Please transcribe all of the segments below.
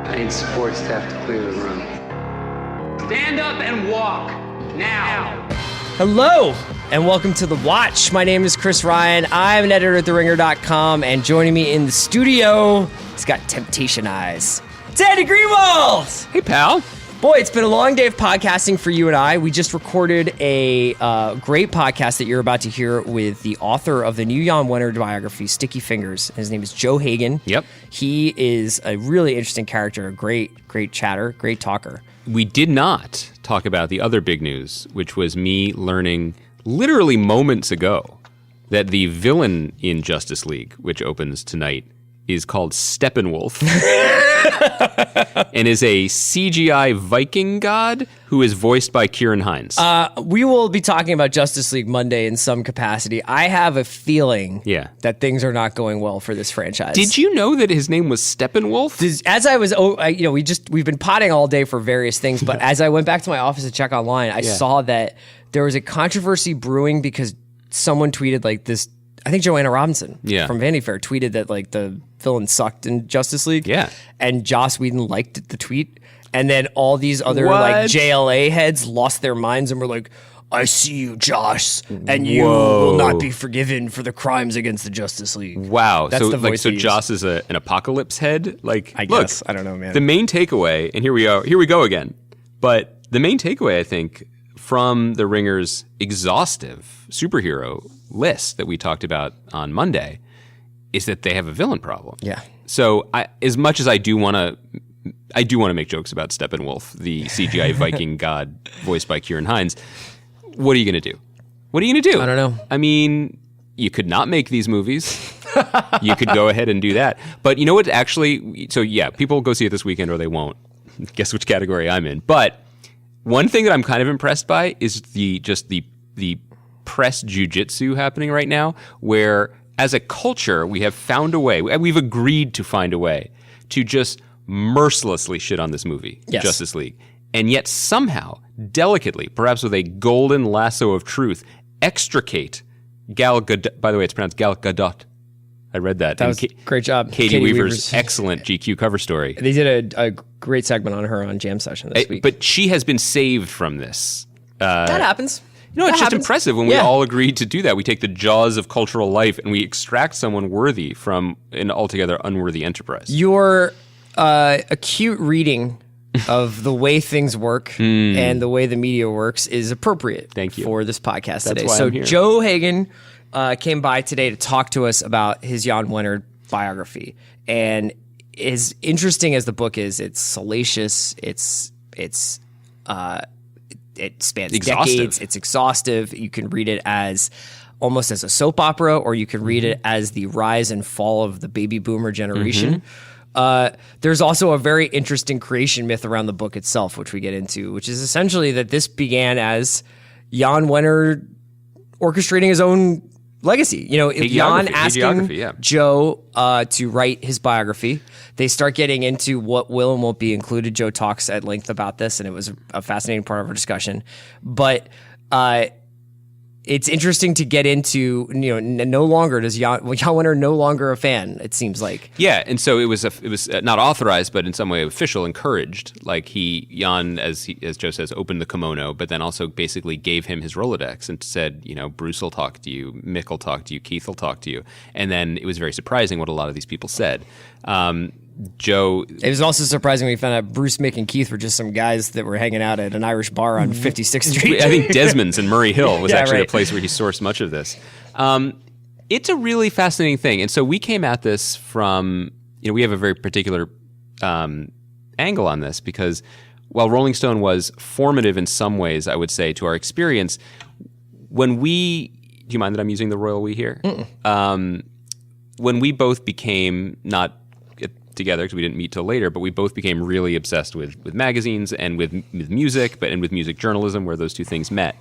I need sports to have to clear the room. Stand up and walk, now. Hello, and welcome to The Watch. My name is Chris Ryan. I'm an editor at TheRinger.com, and joining me in the studio, he's got temptation eyes. It's Andy Greenwald! Hey, pal. Boy, it's been a long day of podcasting for you and I. We just recorded a great podcast that you're about to hear with the author of the new Jann Wenner biography, Sticky Fingers. His name is Joe Hagan. Yep. He is a really interesting character, a great chatter, great talker. We did not talk about the other big news, which was me learning literally moments ago that the villain in Justice League, which opens tonight, is called Steppenwolf and is a CGI Viking god who is voiced by Ciarán Hinds. We will be talking about Justice League Monday in some capacity. I have a feeling that things are not going well for this franchise. Did you know that his name was Steppenwolf? As I was, we've been potting all day for various things, but as I went back to my office to check online, I saw that there was a controversy brewing because someone tweeted like this. I think Joanna Robinson from Vanity Fair tweeted that like the villain sucked in Justice League. Yeah. And Joss Whedon liked the tweet. And then all these other like JLA heads lost their minds and were like, I see you, Joss, and you will not be forgiven for the crimes against the Justice League. Wow. That's the voice so Joss is an apocalypse head? Like, I guess. I don't know, man. The main takeaway, and here we go again. But the main takeaway, I think, from the Ringer's exhaustive superhero list that we talked about on Monday is that they have a villain problem. Yeah. So as much as I do want to make jokes about Steppenwolf, the CGI Viking god voiced by Ciarán Hinds, what are you going to do? What are you going to do? I don't know. I mean, you could not make these movies. You could go ahead and do that. But you know what actually, so yeah, people go see it this weekend or they won't. Guess which category I'm in. But one thing that I'm kind of impressed by is the press jujitsu happening right now, where as a culture we have found a way, we've agreed to find a way to just mercilessly shit on this movie, Justice League, and yet somehow, delicately, perhaps with a golden lasso of truth, extricate Gal Gadot. By the way, it's pronounced Gal Gadot. I read that. That was great job. Katie Weaver's excellent GQ cover story. They did a great segment on her on Jam Session this week. But she has been saved from this. That happens. You know, it's just impressive when we all agreed to do that. We take the jaws of cultural life and we extract someone worthy from an altogether unworthy enterprise. Your acute reading of the way things work and the way the media works is appropriate. Thank you. For this podcast That's today. Why So I'm here. Joe Hagan came by today to talk to us about his Jann Wenner biography. And as interesting as the book is, it's salacious, it spans decades, it's exhaustive. You can read it as almost as a soap opera, or you can read it as the rise and fall of the baby boomer generation. There's also a very interesting creation myth around the book itself, which we get into, which is essentially that this began as Jann Wenner orchestrating his own legacy. You know, Jann asking Joe to write his biography. They start getting into what will and won't be included. Joe talks at length about this, and it was a fascinating part of our discussion. But it's interesting to get into, you know, no longer does Jann Wenner no longer a fan, it seems like. Yeah, and so it was not authorized, but in some way official, encouraged. Like Jann, as Joe says, opened the kimono, but then also basically gave him his Rolodex and said, you know, Bruce will talk to you, Mick will talk to you, Keith will talk to you. And then it was very surprising what a lot of these people said. Joe. It was also surprising when we found out Bruce, Mick, and Keith were just some guys that were hanging out at an Irish bar on 56th Street. I think Desmond's in Murray Hill was actually a place where he sourced much of this. It's a really fascinating thing. And so we came at this from, you know, we have a very particular angle on this because while Rolling Stone was formative in some ways, I would say, to our experience, when we, do you mind that I'm using the royal we here? When we both became, not together because we didn't meet till later, but we both became really obsessed with magazines and with music, and with music journalism, where those two things met.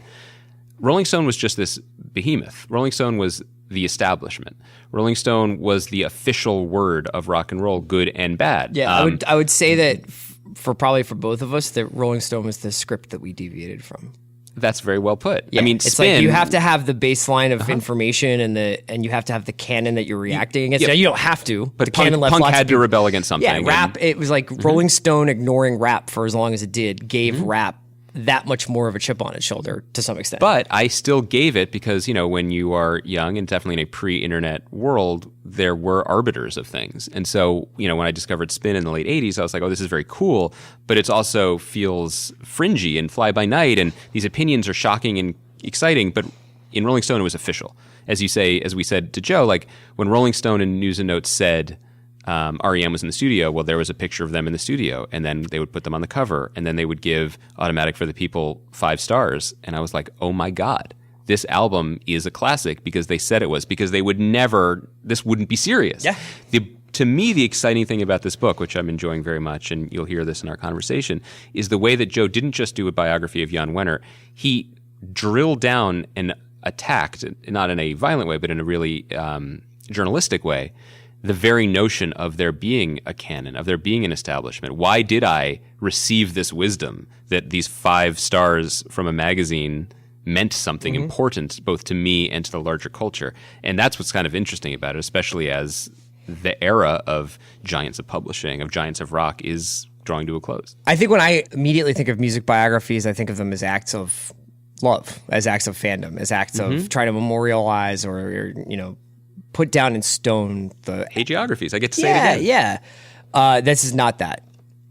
Rolling Stone was just this behemoth. Rolling Stone was the establishment. Rolling Stone was the official word of rock and roll, good and bad. Yeah, I would say that for both of us, that Rolling Stone was the script that we deviated from. That's very well put. Yeah, I mean, it's spin, like you have to have the baseline of information and you have to have the canon that you're reacting against. Now, you don't have to, but the canon left punk lots had of to people. rebel against something. Yeah, rap. It was like Rolling Stone ignoring rap for as long as it did gave rap that much more of a chip on its shoulder to some extent. But I still gave it because, when you are young and definitely in a pre-internet world, there were arbiters of things. And so, when I discovered spin in the late 80s, I was like, oh, this is very cool, but it also feels fringy and fly by night, and these opinions are shocking and exciting. But in Rolling Stone, it was official. As we said to Joe, like when Rolling Stone and News and Notes said REM was in the studio, well, there was a picture of them in the studio, and then they would put them on the cover, and then they would give Automatic for the People 5 stars. And I was like, oh my God, this album is a classic because they said it was, because they would never, this wouldn't be serious. Yeah. To me, the exciting thing about this book, which I'm enjoying very much, and you'll hear this in our conversation, is the way that Joe didn't just do a biography of Jann Wenner. He drilled down and attacked, not in a violent way, but in a really journalistic way, the very notion of there being a canon, of there being an establishment. Why did I receive this wisdom that these 5 stars from a magazine meant something important both to me and to the larger culture? And that's what's kind of interesting about it, especially as the era of giants of publishing, of giants of rock is drawing to a close. I think when I immediately think of music biographies, I think of them as acts of love, as acts of fandom, as acts of trying to memorialize or put down in stone the hagiographies. I get to say it again. Yeah. This is not that.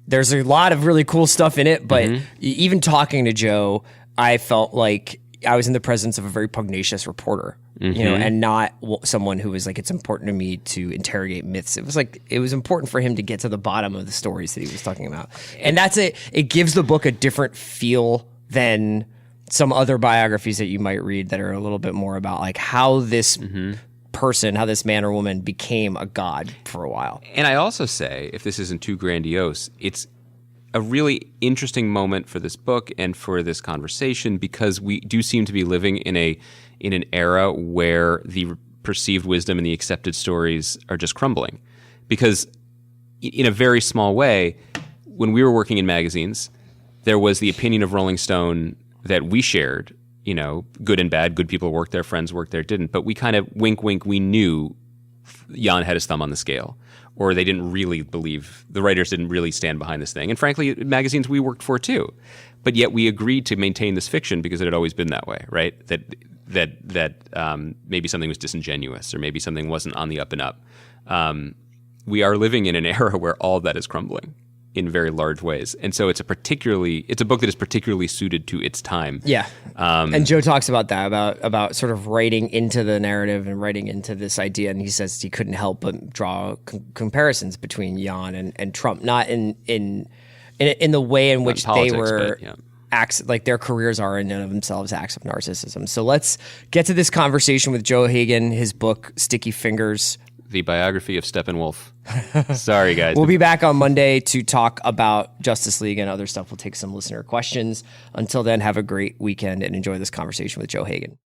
There's a lot of really cool stuff in it, but even talking to Joe, I felt like I was in the presence of a very pugnacious reporter, and not someone who was like, it's important to me to interrogate myths. It was like, it was important for him to get to the bottom of the stories that he was talking about. And that's it. It gives the book a different feel than some other biographies that you might read that are a little bit more about like how this person, how this man or woman became a god for a while. And I also say, if this isn't too grandiose, it's a really interesting moment for this book and for this conversation, because we do seem to be living in an era where the perceived wisdom and the accepted stories are just crumbling. Because in a very small way, when we were working in magazines, there was the opinion of Rolling Stone that we shared, good and bad, good people worked there, friends worked there, didn't. But we kind of, wink, wink, we knew Jann had his thumb on the scale. Or they didn't really believe, the writers didn't really stand behind this thing. And frankly, magazines we worked for too. But yet we agreed to maintain this fiction because it had always been that way, right? That maybe something was disingenuous or maybe something wasn't on the up and up. We are living in an era where all of that is crumbling in very large ways. And so it's a book that is particularly suited to its time. Yeah. And Joe talks about that, about sort of writing into the narrative and writing into this idea. And he says he couldn't help but draw comparisons between Jann and Trump, not in the way in which politics, they were but, acts, like their careers are in and of themselves acts of narcissism. So let's get to this conversation with Joe Hagan, his book, Sticky Fingers, the biography of Steppenwolf. Sorry, guys. We'll be back on Monday to talk about Justice League and other stuff. We'll take some listener questions. Until then, have a great weekend and enjoy this conversation with Joe Hagan.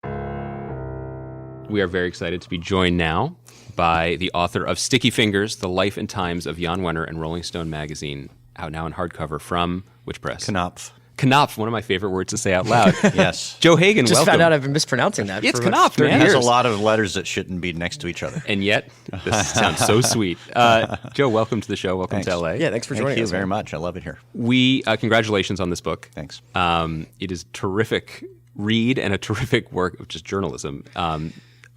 We are very excited to be joined now by the author of Sticky Fingers, The Life and Times of Jann Wenner and Rolling Stone magazine, out now in hardcover from which press? Knopf. Knopf, one of my favorite words to say out loud. Yes. Joe Hagan, Just welcome. found out I've been mispronouncing that. It's for Knopf, man. It has a lot of letters that shouldn't be next to each other. And yet, this sounds so sweet. Joe, welcome to the show. Welcome to LA. Yeah, thanks for joining us. Thank you very much. I love it here. We congratulations on this book. Thanks. It is a terrific read and a terrific work of just journalism,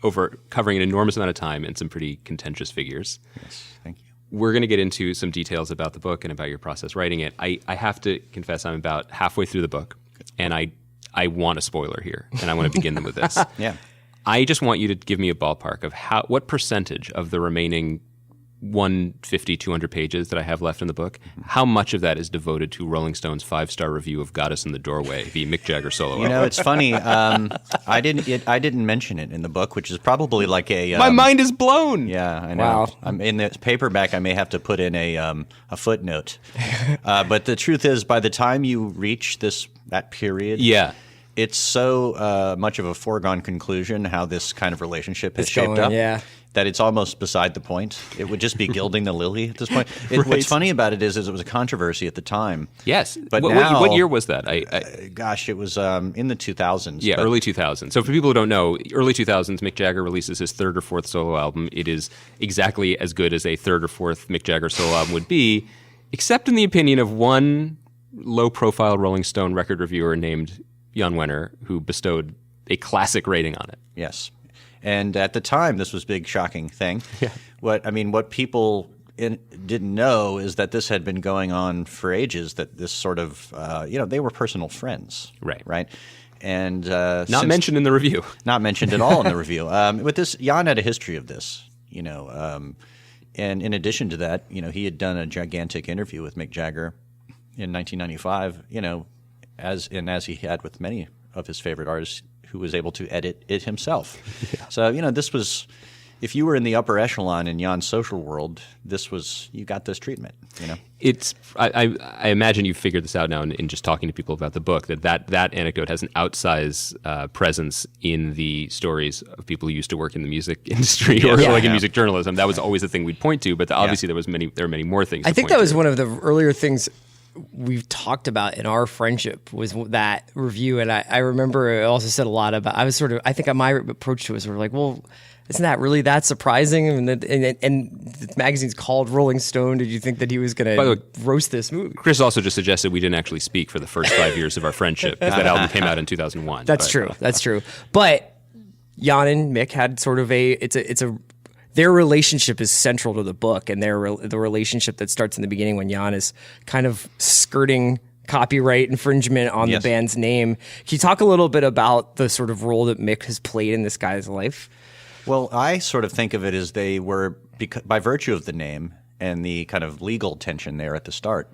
over covering an enormous amount of time and some pretty contentious figures. Yes, thank you. We're going to get into some details about the book and about your process writing it. I have to confess I'm about halfway through the book, and I want a spoiler here, and I want to begin with this. Yeah. I just want you to give me a ballpark of what percentage of the remaining 150, 200 pages that I have left in the book, how much of that is devoted to Rolling Stone's 5-star review of Goddess in the Doorway, the Mick Jagger solo album? It's funny. I didn't mention it in the book, which is probably like a. My mind is blown. Yeah, I know. Wow. I'm in the paperback. I may have to put in a footnote. But the truth is, by the time you reach that period, Yeah. it's so much of a foregone conclusion how this kind of relationship has shaped up. Yeah. that it's almost beside the point. It would just be gilding the lily at this point. What's funny about it is it was a controversy at the time. Yes. But now, what year was that? Gosh, it was in the 2000s. Yeah, early 2000s. So for people who don't know, early 2000s, Mick Jagger releases his third or fourth solo album. It is exactly as good as a third or fourth Mick Jagger solo album would be, except in the opinion of one low-profile Rolling Stone record reviewer named Jann Wenner, who bestowed a classic rating on it. Yes. And at the time, this was a big, shocking thing. Yeah. What people didn't know is that this had been going on for ages, that this sort of, they were personal friends. Right? And not mentioned in the review. Not mentioned at all in the review. With this, Jann had a history of this, and in addition to that, he had done a gigantic interview with Mick Jagger in 1995, as he had with many of his favorite artists, who was able to edit it himself. Yeah. So, this was, if you were in the upper echelon in Jann's social world, you got this treatment, It's, I imagine you've figured this out now in just talking to people about the book, that anecdote has an outsized presence in the stories of people who used to work in the music industry in music journalism. That was always the thing we'd point to, but obviously there are many more things. I think that was one of the earlier things we've talked about in our friendship was that review. And I remember it also said a lot about, I think my approach to it was sort of like, well, isn't that really that surprising? And the magazine's called Rolling Stone. Did you think that he was going to roast this movie? Chris also just suggested we didn't actually speak for the first 5 years of our friendship, because that album came out in 2001. That's true. But Jann and Mick had sort of their relationship is central to the book, and the relationship that starts in the beginning when Jann is kind of skirting copyright infringement on the band's name. Can you talk a little bit about the sort of role that Mick has played in this guy's life? Well, I sort of think of it as they were, by virtue of the name and the kind of legal tension there at the start,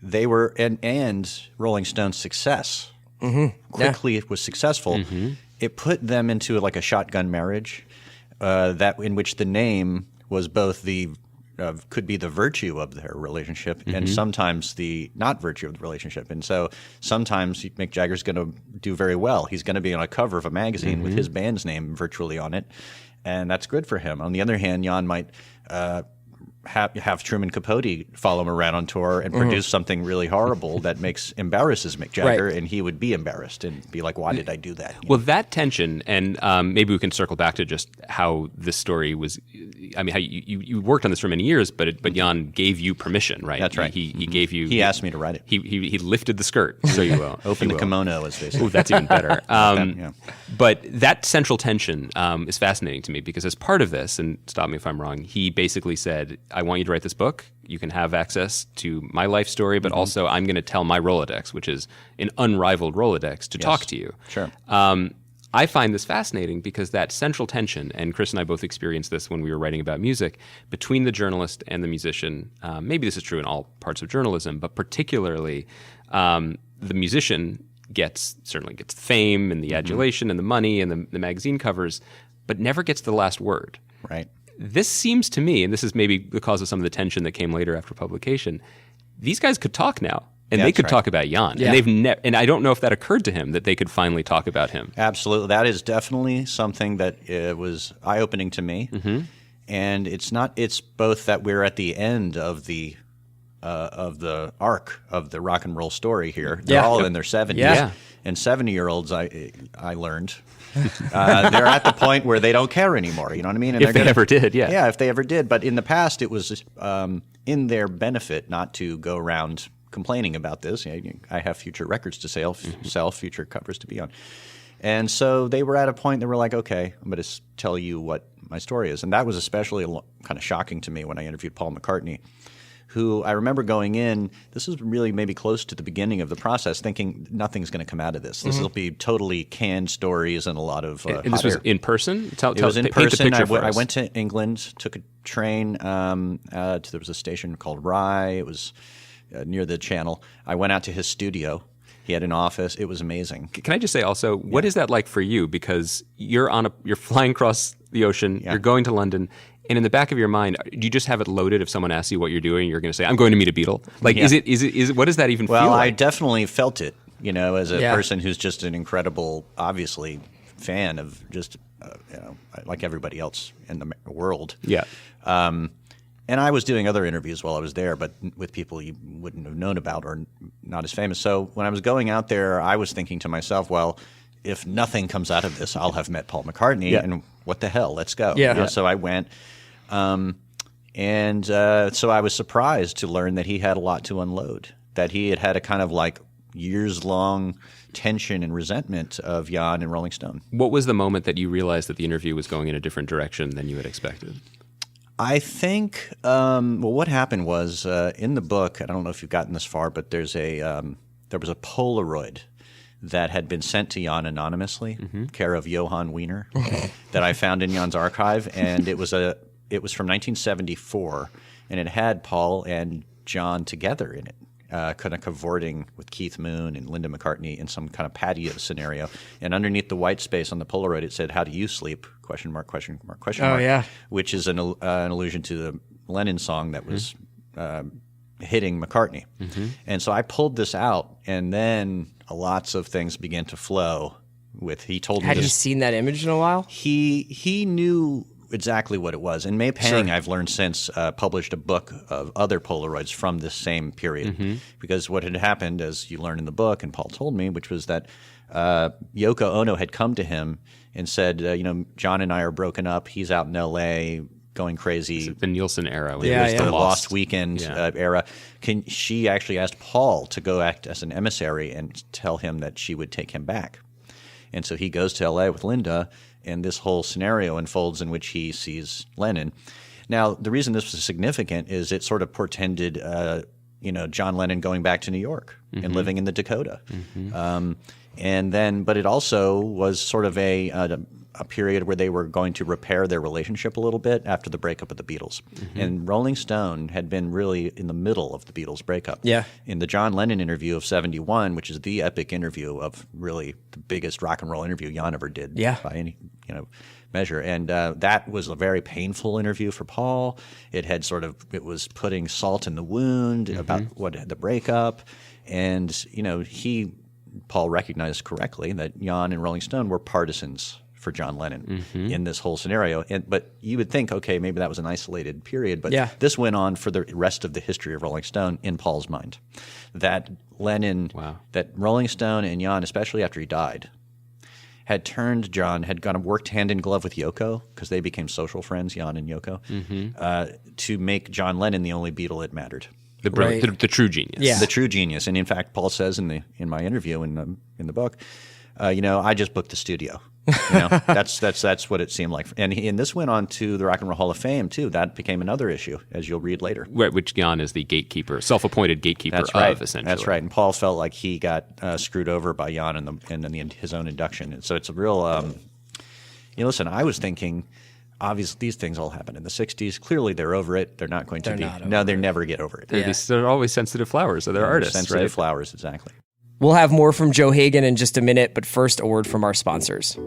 they were, and Rolling Stone's success quickly it was successful. Mm-hmm. It put them into like a shotgun marriage. That in which the name was both could be the virtue of their relationship and sometimes the not virtue of the relationship. And so sometimes Mick Jagger's going to do very well. He's going to be on a cover of a magazine with his band's name virtually on it, and that's good for him. On the other hand, Jann might have Truman Capote follow him around on tour and produce something really horrible that embarrasses Mick Jagger, and he would be embarrassed and be like, why did I do that? Well, that tension, and maybe we can circle back to just how this story was, how you worked on this for many years, but Jann gave you permission, right? That's right. He gave you... He asked me to write it. He lifted the skirt, so you will. Open the kimono, as they say. Ooh, that's even better. But that central tension is fascinating to me, because as part of this, and stop me if I'm wrong, he basically said, I want you to write this book. You can have access to my life story, but also I'm going to tell my Rolodex, which is an unrivaled Rolodex, to talk to you. Sure. I find this fascinating because that central tension, and Chris and I both experienced this when we were writing about music, between the journalist and the musician, maybe this is true in all parts of journalism, but particularly the musician certainly gets fame and the adulation and the money and the magazine covers, but never gets the last word. Right. This seems to me, and this is maybe the cause of some of the tension that came later after publication, these guys could talk now, and they could talk about Jann. Yeah. And and I don't know if that occurred to him, that they could finally talk about him. Absolutely. That is definitely something that was eye-opening to me. Mm-hmm. And it's both that we're at the end of the arc of the rock and roll story here. They're all in their 70s. Yeah. And 70-year-olds, I learned, they're at the point where they don't care anymore. You know what I mean? And if they ever did, yeah. Yeah, if they ever did. But in the past, it was in their benefit not to go around complaining about this. I have future records to sell, future covers to be on. And so they were at a point that were like, okay, I'm going to tell you what my story is. And that was especially kind of shocking to me when I interviewed Paul McCartney, who I remember going in, this is really maybe close to the beginning of the process, thinking nothing's going to come out of this. This will be totally canned stories and a lot of And this was in person? It was in person. I went to England, took a train. There was a station called Rye. It was near the Channel. I went out to his studio. He had an office. It was amazing. Can I just say also, what is that like for you? Because you're flying across the ocean, you're going to London, and in the back of your mind, do you just have it loaded if someone asks you what you're doing, you're going to say, I'm going to meet a Beatle? Like, is it, what does that even feel like? Well, I definitely felt it, as a person who's just an incredible, obviously, fan of just like everybody else in the world. Yeah. And I was doing other interviews while I was there, but with people you wouldn't have known about or not as famous. So when I was going out there, I was thinking to myself, well, if nothing comes out of this, I'll have met Paul McCartney, and what the hell, let's go. Yeah. So I went, and so I was surprised to learn that he had a lot to unload, that he had a kind of like years-long tension and resentment of Jann and Rolling Stone. What was the moment that you realized that the interview was going in a different direction than you had expected? I think, what happened was in the book, I don't know if you've gotten this far, but there was a Polaroid that had been sent to Jann anonymously, care of Johann Wiener, that I found in Jann's archive, and it was from 1974, and it had Paul and John together in it, kind of cavorting with Keith Moon and Linda McCartney in some kind of patio scenario. And underneath the white space on the Polaroid, it said, "How do you sleep?" ? Oh, yeah. Which is an allusion to the Lennon song that was hitting McCartney. And so I pulled this out, and then lots of things began to flow. He told me Had he seen that image in a while? He knew exactly what it was. And May Pang, I've learned since, published a book of other Polaroids from this same period. Because what had happened, as you learn in the book, and Paul told me, which was that Yoko Ono had come to him and said, John and I are broken up. He's out in L.A. going crazy. The Nielsen era. The Lost Weekend era. She actually asked Paul to go act as an emissary and tell him that she would take him back. And so he goes to L.A. with Linda, and this whole scenario unfolds in which he sees Lennon. Now, the reason this was significant is it sort of portended, John Lennon going back to New York and living in the Dakota. But it also was sort of a period where they were going to repair their relationship a little bit after the breakup of the Beatles. And Rolling Stone had been really in the middle of the Beatles breakup. Yeah. In the John Lennon interview of 71, which is the epic interview of really the biggest rock and roll interview Jann ever did by any measure. And that was a very painful interview for Paul. It was putting salt in the wound about the breakup. And, Paul recognized correctly that Jann and Rolling Stone were partisans for John Lennon in this whole scenario. But you would think, okay, maybe that was an isolated period. But this went on for the rest of the history of Rolling Stone in Paul's mind. That Rolling Stone and Jann, especially after he died, had turned John, had gone and worked hand in glove with Yoko, because they became social friends, Jann and Yoko, to make John Lennon the only Beatle that mattered. The true genius. Yeah. The true genius. And in fact, Paul says in my interview in the book, I just booked the studio. That's what it seemed like. And this went on to the Rock and Roll Hall of Fame too. That became another issue, as you'll read later. Right, which Jann is the gatekeeper, self-appointed gatekeeper of, essentially. That's right. And Paul felt like he got screwed over by Jann in his own induction. And so it's a real. Listen, I was thinking. Obviously, these things all happened in the 60s. Clearly, they're over it. They're not going to be. No, they never get over it. They're always sensitive flowers. So they're artists, sensitive flowers, exactly. We'll have more from Joe Hagan in just a minute, but first, a word from our sponsors.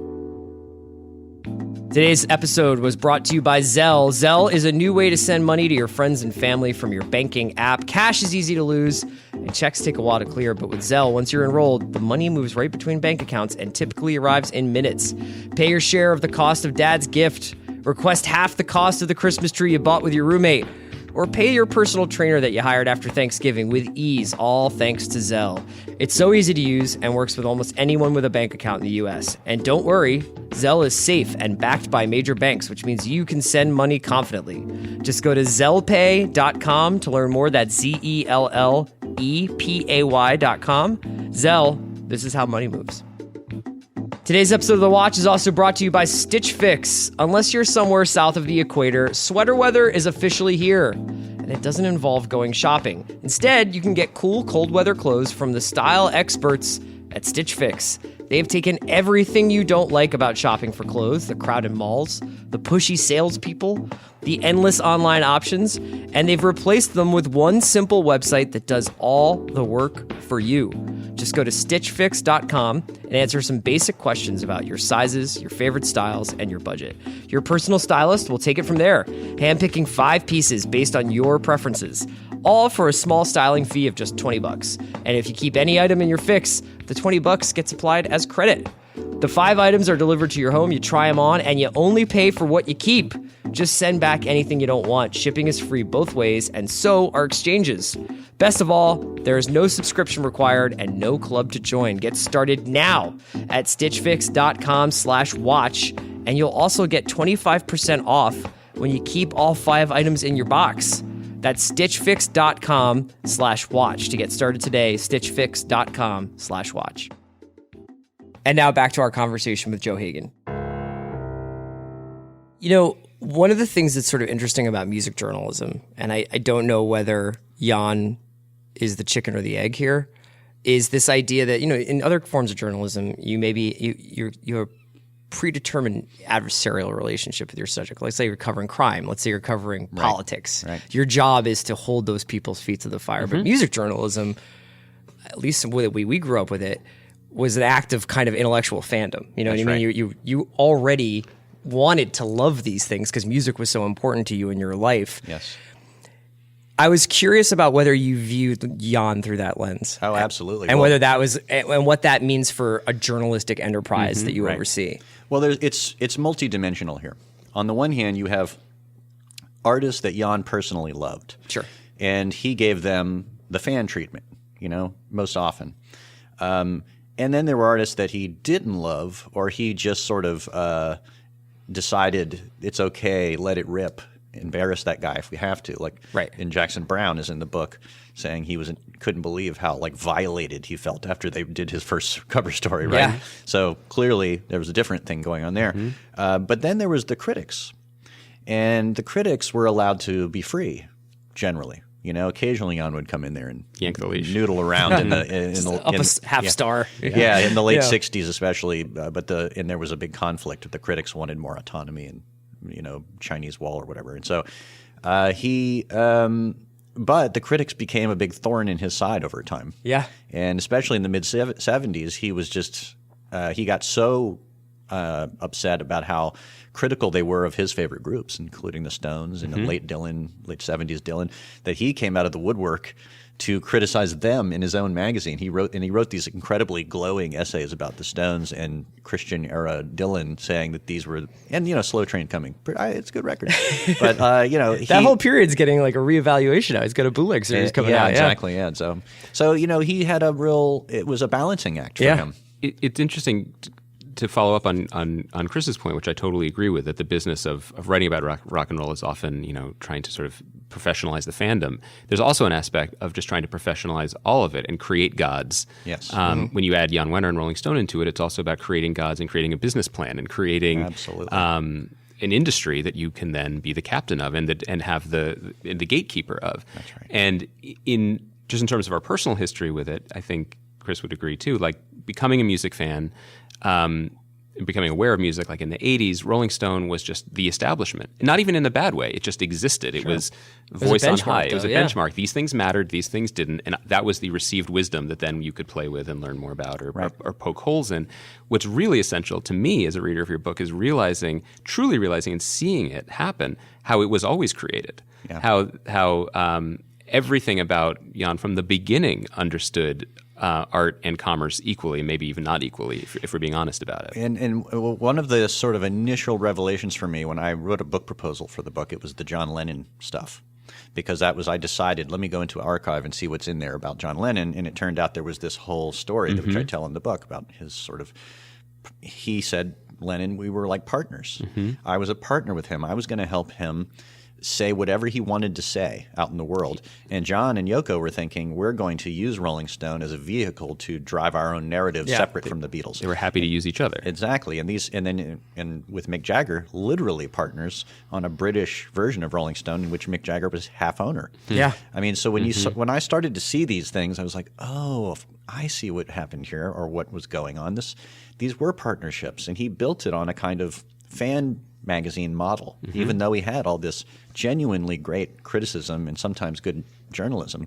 Today's episode was brought to you by Zelle. Zelle is a new way to send money to your friends and family from your banking app. Cash is easy to lose, and checks take a while to clear. But with Zelle, once you're enrolled, the money moves right between bank accounts and typically arrives in minutes. Pay your share of the cost of dad's gift. Request half the cost of the Christmas tree you bought with your roommate. Or pay your personal trainer that you hired after Thanksgiving with ease, all thanks to Zelle. It's so easy to use and works with almost anyone with a bank account in the U.S. And don't worry, Zelle is safe and backed by major banks, which means you can send money confidently. Just go to ZellePay.com to learn more. That's ZellePay.com. Zelle, this is how money moves. Today's episode of The Watch is also brought to you by Stitch Fix. Unless you're somewhere south of the equator, sweater weather is officially here. And it doesn't involve going shopping. Instead, you can get cool cold weather clothes from the style experts at Stitch Fix. They've taken everything you don't like about shopping for clothes, the crowded malls, the pushy salespeople, the endless online options, and they've replaced them with one simple website that does all the work for you. Just go to stitchfix.com and answer some basic questions about your sizes, your favorite styles, and your budget. Your personal stylist will take it from there, handpicking 5 pieces based on your preferences, all for a small styling fee of just $20. And if you keep any item in your fix, the $20 gets applied as credit. The 5 items are delivered to your home, you try them on, and you only pay for what you keep. Just send back anything you don't want. Shipping is free both ways, and so are exchanges. Best of all, there is no subscription required and no club to join. Get started now at stitchfix.com/watch, and you'll also get 25% off when you keep all 5 items in your box. That's stitchfix.com/watch to get started today. stitchfix.com/watch. And now back to our conversation with Joe Hagan. You know, one of the things that's sort of interesting about music journalism, and I don't know whether Jann is the chicken or the egg here, is this idea that, you know, in other forms of journalism, you're a predetermined adversarial relationship with your subject. Let's say you're covering crime. Let's say you're covering politics. Right. Your job is to hold those people's feet to the fire. But music journalism, at least the way we grew up with it, was an act of kind of intellectual fandom. You know what I mean? Right. You already wanted to love these things because music was so important to you in your life. Yes. I was curious about whether you viewed Jann through that lens. Oh, absolutely. And whether that was, and what that means for a journalistic enterprise that you oversee. Well, it's multidimensional here. On the one hand, you have artists that Jann personally loved. Sure. And he gave them the fan treatment, you know, most often. And then there were artists that he didn't love, or he just sort of decided it's okay, let it rip, embarrass that guy if we have to. Like, and Jackson Browne is in the book saying he couldn't believe how like violated he felt after they did his first cover story, right? Yeah. So clearly there was a different thing going on there. But then there was the critics, and the critics were allowed to be free generally. You know, occasionally Jann would come in there and yank the leash, noodle around in the half star. Yeah, in the late '60s especially. And there was a big conflict. The critics wanted more autonomy and, you know, Chinese wall or whatever. And so but the critics became a big thorn in his side over time. Yeah, and especially in the mid '70s, he was just he got so upset about how critical they were of his favorite groups, including the Stones and the late '70s Dylan, that he came out of the woodwork to criticize them in his own magazine. He wrote these incredibly glowing essays about the Stones and Christian era Dylan, saying that these were, and you know, Slow Train Coming, it's a good record, but you know, that whole period's getting like a reevaluation now. He's got a bootleg series coming out. Exactly. Yeah. So you know, he had it was a balancing act for him. It's interesting to follow up on Chris's point, which I totally agree with, that the business of writing about rock and roll is often, you know, trying to sort of professionalize the fandom. There's also an aspect of just trying to professionalize all of it and create gods. Yes. When you add Jann Wenner and Rolling Stone into it, it's also about creating gods and creating a business plan and creating an industry that you can then be the captain of and have the gatekeeper of. That's right. And in terms of our personal history with it, I think Chris would agree too. Like becoming a music fan. Becoming aware of music, like in the 80s, Rolling Stone was just the establishment. Not even in a bad way. It just existed. It was voice on high. It was a benchmark. These things mattered. These things didn't. And that was the received wisdom that then you could play with and learn more about or poke holes in. What's really essential to me as a reader of your book is truly realizing and seeing it happen, how it was always created. Yeah. How everything about Jann from the beginning understood art and commerce equally, maybe even not equally, if we're being honest about it. And one of the sort of initial revelations for me when I wrote a book proposal for the book, it was the John Lennon stuff. Because I decided, let me go into an archive and see what's in there about John Lennon. And it turned out there was this whole story, which I tell in the book, about his sort of, he said, Lennon, we were like partners. I was a partner with him. I was going to help him say whatever he wanted to say out in the world. And John and Yoko were thinking, we're going to use Rolling Stone as a vehicle to drive our own narrative separate from the Beatles. They were happy to use each other. Exactly. And with Mick Jagger, literally partners on a British version of Rolling Stone in which Mick Jagger was half owner. Yeah. I mean, so when I started to see these things, I was like, oh, I see what happened here or what was going on. These were partnerships, and he built it on a kind of fan magazine model, even though he had all this genuinely great criticism and sometimes good journalism.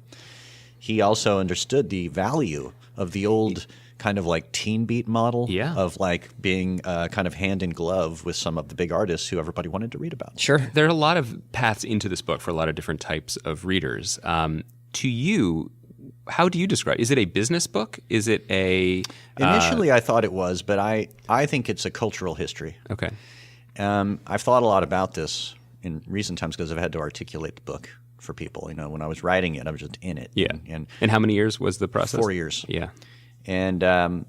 He also understood the value of the old kind of like teen beat model of like being kind of hand in glove with some of the big artists who everybody wanted to read about. Sure. There are a lot of paths into this book for a lot of different types of readers. To you, how do you describe? Is it a business book? Is it a? Initially, I thought it was, but I think it's a cultural history. Okay. I've thought a lot about this in recent times because I've had to articulate the book for people. When I was writing it, I was just in it. Yeah. And how many years was the process? 4 years. Yeah. And and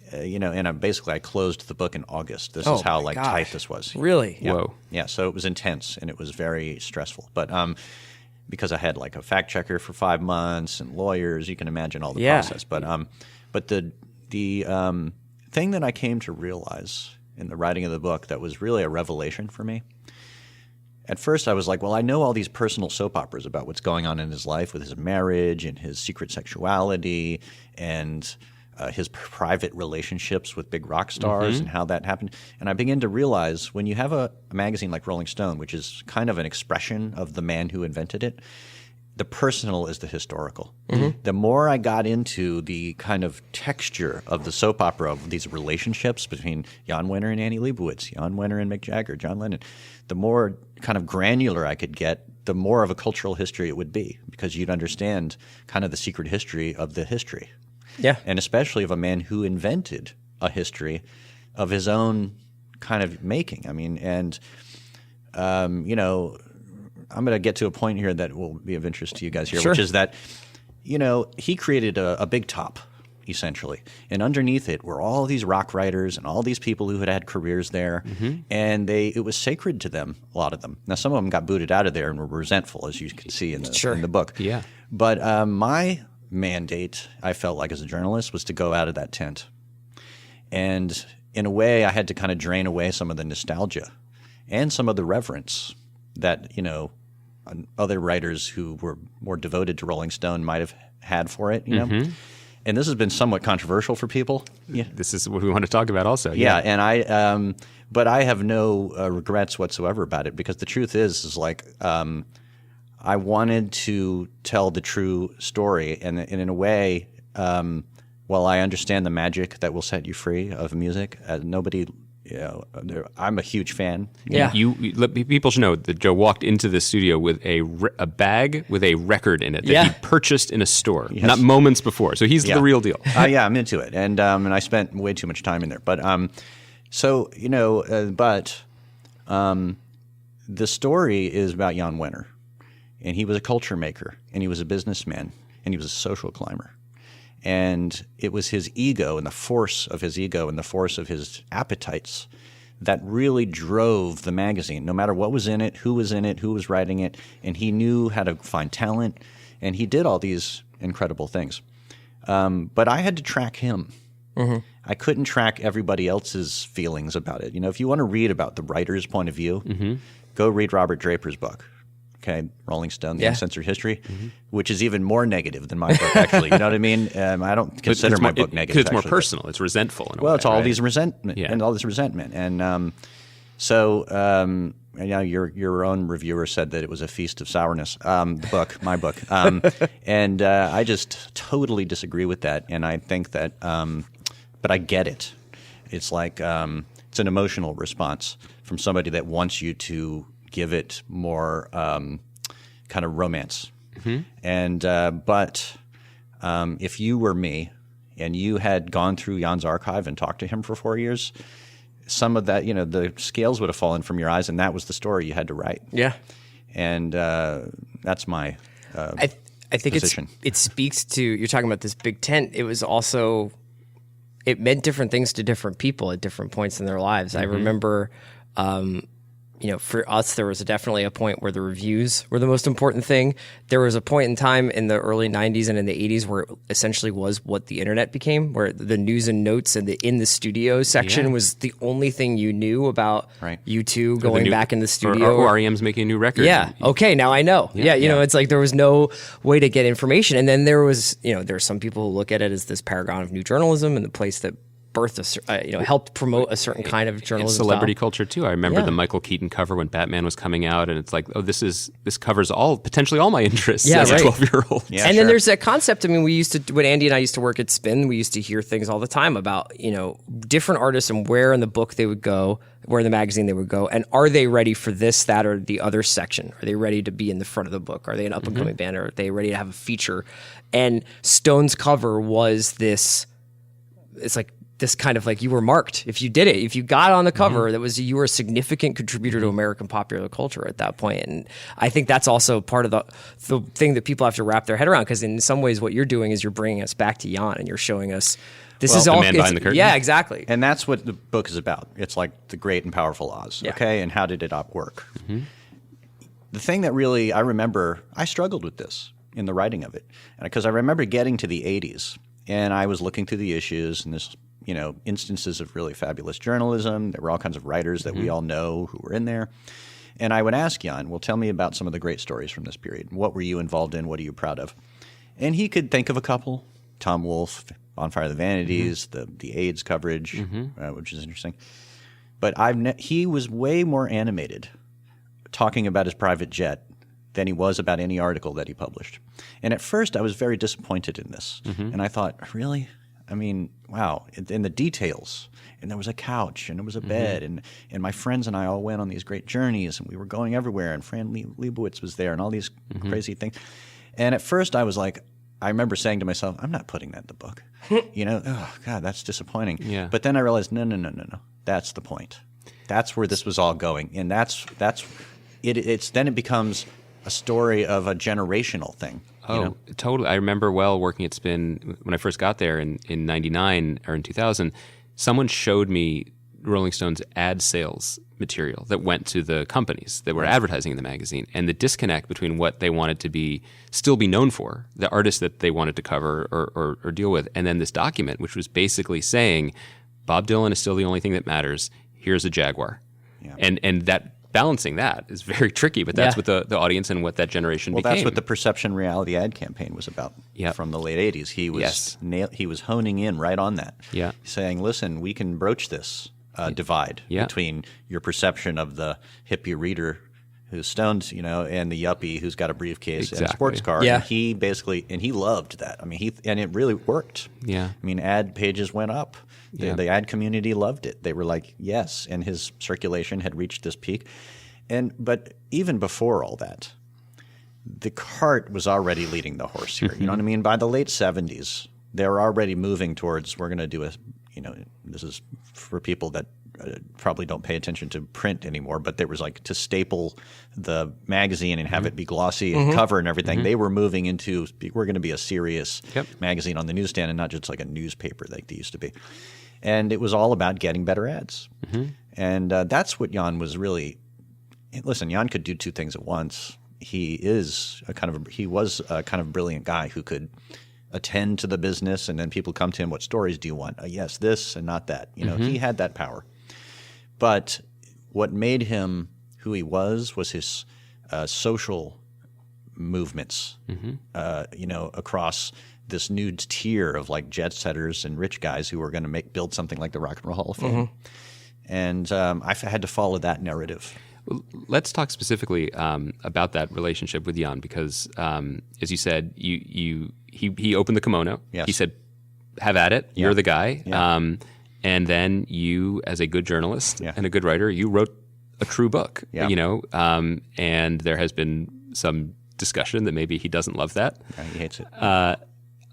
I closed the book in August. This is how tight this was. Really? Yeah. Whoa. Yeah. So it was intense and it was very stressful. But because I had like a fact checker for 5 months and lawyers, you can imagine all the process. But the thing that I came to realize in the writing of the book that was really a revelation for me. At first, I was like, well, I know all these personal soap operas about what's going on in his life with his marriage and his secret sexuality and his private relationships with big rock stars and how that happened. And I began to realize when you have a magazine like Rolling Stone, which is kind of an expression of the man who invented it, the personal is the historical. The more I got into the kind of texture of the soap opera of these relationships between Jann Wenner and Annie Leibovitz, Jann Wenner and Mick Jagger, John Lennon, the more kind of granular I could get, the more of a cultural history it would be because you'd understand kind of the secret history of the history. Yeah. And especially of a man who invented a history of his own kind of making. I mean, and, I'm going to get to a point here that will be of interest to you guys here, which is that, he created a big top, essentially. And underneath it were all these rock writers and all these people who had had careers there. And it was sacred to them, a lot of them. Now, some of them got booted out of there and were resentful, as you can see in the book. Yeah. But my mandate, I felt like as a journalist, was to go out of that tent. And in a way, I had to kind of drain away some of the nostalgia and some of the reverence that, other writers who were more devoted to Rolling Stone might have had for it, And this has been somewhat controversial for people. Yeah. This is what we want to talk about also. Yeah, and but I have no regrets whatsoever about it because the truth is like I wanted to tell the true story, and in a way, while I understand the magic that will set you free of music, I'm a huge fan. Yeah. People should know that Joe walked into the studio with a bag with a record in it that he purchased in a store, not moments before. So he's the real deal. I'm into it, and I spent way too much time in there. But the story is about Jann Wenner, and he was a culture maker, and he was a businessman, and he was a social climber. And it was his ego and the force of his ego and the force of his appetites that really drove the magazine, no matter what was in it, who was writing it. And he knew how to find talent, and he did all these incredible things. But I had to track him. I couldn't track everybody else's feelings about it. If you want to read about the writer's point of view, go read Robert Draper's book. Okay, Rolling Stone, The Uncensored History, which is even more negative than my book, actually. You know what I mean? I don't consider my book negative. Because it's more personal. It's resentful in a way. It's all these resentment and all this resentment. And your own reviewer said that it was a feast of sourness, my book. And I just totally disagree with that. And I think that, but I get it. It's like it's an emotional response from somebody that wants you to give it more kind of romance. And but if you were me and you had gone through Jann's archive and talked to him for 4 years, some of that, the scales would have fallen from your eyes, and that was the story you had to write. Yeah. And that's my I think position. It speaks to, you're talking about this big tent. It was also, it meant different things to different people at different points in their lives. I remember for us, there was definitely a point where the reviews were the most important thing. There was a point in time in the early 90s and in the 80s where it essentially was what the internet became, where the news and notes and the in the studio section was the only thing you knew about U2 going back in the studio. Or REM's making a new record. Yeah. Okay, now I know. Yeah, it's like there was no way to get information. And then there was, there are some people who look at it as this paragon of new journalism and the place that helped promote a certain kind of journalism. It's celebrity style. culture too. I remember the Michael Keaton cover when Batman was coming out, and it's like, oh, this covers potentially all my interests as a 12-year-old. Yeah, and then there's that concept. I mean, when Andy and I used to work at Spin, we used to hear things all the time about different artists and where in the book they would go, where in the magazine they would go, and are they ready for this, that, or the other section? Are they ready to be in the front of the book? Are they an up and coming band? Or are they ready to have a feature? And Stone's cover was this. It's like this kind of like you were marked if you did it. If you got on the cover, you were a significant contributor to American popular culture at that point. And I think that's also part of the thing that people have to wrap their head around, because in some ways what you're doing is you're bringing us back to Jann and you're showing us this is all the man behind the curtain. Yeah, exactly. And that's what the book is about. It's like the great and powerful Oz. Yeah. Okay, and how did it work? The thing that really I remember, I struggled with this in the writing of it, because I remember getting to the 80s and I was looking through the issues and this, instances of really fabulous journalism. There were all kinds of writers that we all know who were in there. And I would ask Jann, well, tell me about some of the great stories from this period. What were you involved in? What are you proud of? And he could think of a couple. Tom Wolfe, Bonfire of the Vanities, the AIDS coverage, which is interesting. But he was way more animated talking about his private jet than he was about any article that he published. And at first I was very disappointed in this. And I thought, really? I mean, wow, in the details. And there was a couch and there was a bed and my friends and I all went on these great journeys and we were going everywhere and Fran Lebowitz was there and all these crazy things. And at first I was like, I remember saying to myself, I'm not putting that in the book. Oh God, that's disappointing. Yeah. But then I realized, no. That's the point. That's where this was all going. And that's it. Then it becomes a story of a generational thing. Totally. I remember working at Spin when I first got there in 99 or in 2000, someone showed me Rolling Stone's ad sales material that went to the companies that were advertising in the magazine, and the disconnect between what they wanted to still be known for, the artists that they wanted to cover or deal with, and then this document, which was basically saying, Bob Dylan is still the only thing that matters. Here's a Jaguar. Yeah. And that balancing that is very tricky, but that's what the audience and what that generation became. Well, that's what the Perception Reality ad campaign was about from the late 80s. He was honing in right on that, saying, listen, we can broach this divide between your perception of the hippie reader who's stoned, and the yuppie who's got a briefcase and a sports car. Yeah. And he loved that. I mean, and it really worked. Yeah. I mean, ad pages went up. The ad community loved it. They were like, yes, and his circulation had reached this peak. But even before all that, the cart was already leading the horse here. You know what I mean? By the late 70s, they were already moving towards, we're going to do this is for people that probably don't pay attention to print anymore, but there was like to staple the magazine and have it be glossy and cover and everything. They were moving into, we're going to be a serious magazine on the newsstand and not just like a newspaper like they used to be. And it was all about getting better ads. And that's what Jann was really – listen, Jann could do two things at once. He was a kind of brilliant guy who could attend to the business, and then people come to him, what stories do you want? Yes, this and not that. He had that power. But what made him who he was his social movements, across – this new tier of like jet setters and rich guys who were going to build something like the Rock and Roll Hall of Fame. And I had to follow that narrative. Let's talk specifically about that relationship with Jann, because as you said, he opened the kimono. Yes. He said, have at it. You're the guy. Yeah. And then you, as a good journalist and a good writer, you wrote a true book, and there has been some discussion that maybe he doesn't love that. Yeah, he hates it.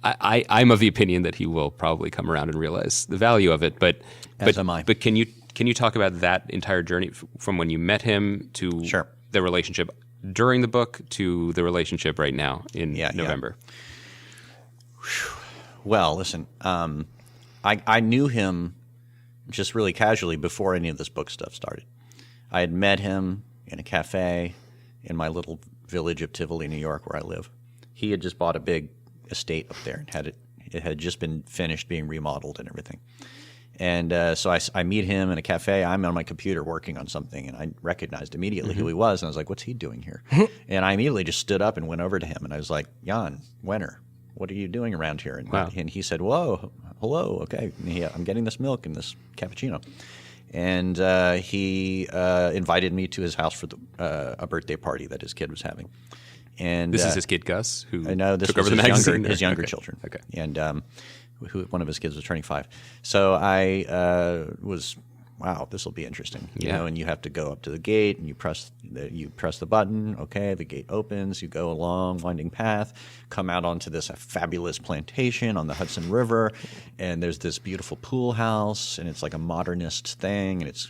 I'm of the opinion that he will probably come around and realize the value of it. But am I. But can you talk about that entire journey from when you met him to the relationship during the book to the relationship right now in November? Well, listen, I knew him just really casually before any of this book stuff started. I had met him in a cafe in my little village of Tivoli, New York, where I live. He had just bought a big estate up there and it had just been finished being remodeled and everything. And so I meet him in a cafe. I'm on my computer working on something, and I recognized immediately who he was. And I was like, what's he doing here? And I immediately just stood up and went over to him. And I was like, Jann Wenner, what are you doing around here? And, Wow. and he said, whoa, hello, okay. And I'm getting this milk and this cappuccino. And he invited me to his house for a birthday party that his kid was having. And This is his kid, Gus, who this took was over the his magazine? his younger Okay. children. Okay. And one of his kids was turning 5. So I was, wow, this will be interesting. You Yeah. know, and you have to go up to the gate and you press the button. Okay, the gate opens. You go along winding path, come out onto this fabulous plantation on the Hudson River, and there's this beautiful pool house, and it's like a modernist thing, and it's